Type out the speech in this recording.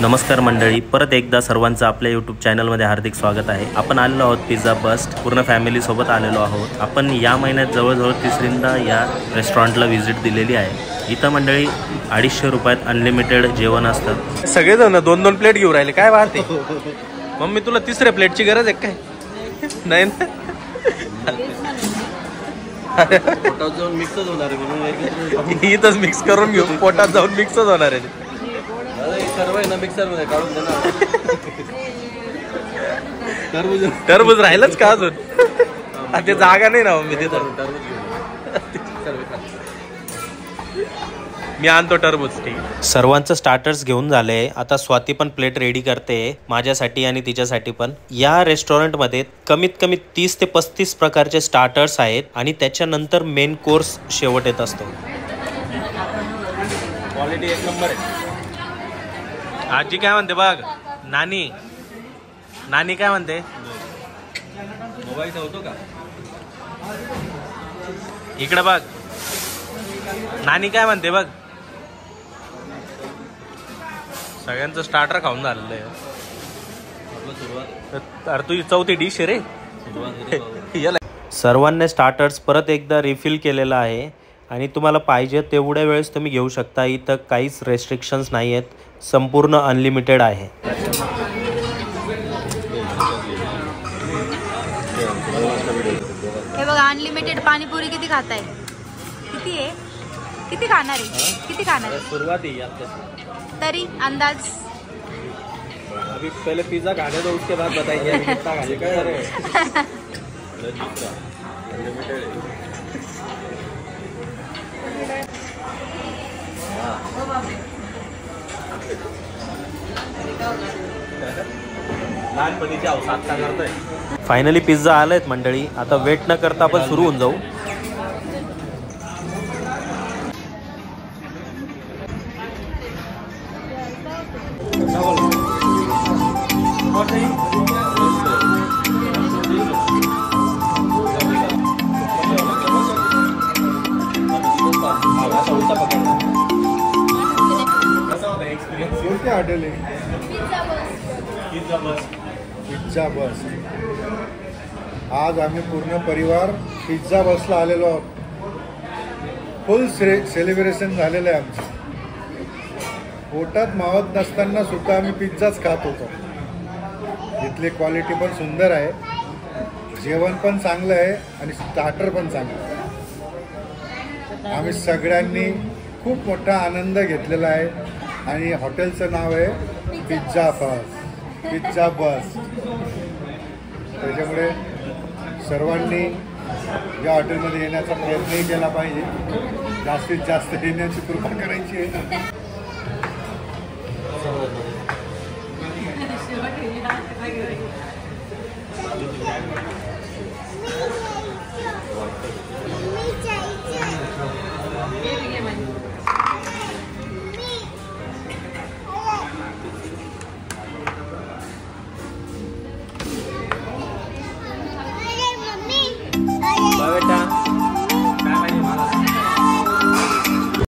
नमस्कार मंडळी, परत एकदा सर्वांचं आपल्या यूट्यूब चॅनलमध्ये हार्दिक स्वागत आहे। आपण आलेलो आहोत पिझ्झा बस्ट, पूर्ण फॅमिलीसोबत आलेलो आहोत। आपण या महिन्यात जवळजवळ तिसरींदा या रेस्टॉरंटला व्हिजिट दिलेली आहे। इथं मंडळी 250 रुपयात अनलिमिटेड जेवण असतं। सगळेजण 2-2 प्लेट घेऊन राहिले, काय वाटते मम्मी तुला तिसऱ्या प्लेटची गरज आहे काय? नाही ना, पोटात जाऊन मिक्सच होणार आहे म्हणून इथंच मिक्स करून घेऊ, पोटात जाऊन मिक्सच होणार आहे। सर्व आहे ना मिक्सर मध्ये काढून दे ना। टरबूज राहिलंच का अजून? ते जागा नाही ना मम्मी तिथं। मी आणतो टरबूज, ठीक आहे। सर्वांचं स्टार्टर्स घेऊन झाले, आता स्वाती पण प्लेट रेडी करते माझ्यासाठी आणि तिच्यासाठी पण। या रेस्टॉरंटमध्ये कमीत कमी 30 ते 35 प्रकारचे स्टार्टर्स आहेत आणि त्याच्यानंतर मेन कोर्स शेवट येत असतो। क्वालिटी एक नंबर आहे। आजी काय म्हणते बघ, नानी काय म्हणते? मोबाईल ठेवतो का इकडे बघ, नानी काय म्हणते बघ। सगळ्यांचं स्टार्टर खाऊन झालेलं आहे। अरे तुझी चौथी डिश रे। सर्वांनी स्टार्टर्स परत एकदा रिफिल केलेला आहे आणि तुम्हाला पाहिजे तेवढ्या वेळेस तुम्ही घेऊ शकता। इथं काहीच रेस्ट्रिक्शन्स नाही आहेत, संपूर्ण अनलिमिटेड आहे। हे बघा, अनलिमिटेड पाणीपुरी किती खाताय? किती आहे? किती खाणार आहे? किती खाणार आहे? सुरुवात है तरी अंदाज? अभी पहले पिज्जा खाने दो, उसके बाद बताइए कितना खाने का है। लहानपणीची अवसाद का करतोय। फायनली पिझ्झा आलायत मंडळी, आता वेट न करता आपण सुरू होऊन जाऊ। हॉटेल आहे पिझ्झा बस। आज आम्ही पूर्ण परिवार पिझ्झा बसला आलेलो आहोत। फुल सेलिब्रेशन झालेलं आहे आमचं। पोटात मावत नसताना सुद्धा आम्ही पिझ्झाच खात होतो। इथली क्वालिटी पण सुंदर आहे, जेवण पण चांगलं आहे आणि स्टार्टर पण चांगलं आहे। आम्ही सगळ्यांनी खूप मोठा आनंद घेतलेला आहे आणि हॉटेलचं नाव आहे पिझ्झा बस। त्याच्यामुळे सर्वांनी या हॉटेलमध्ये येण्याचा प्रयत्नही केला पाहिजे। जास्तीत जास्त येण्याची कृपा करायची आहे।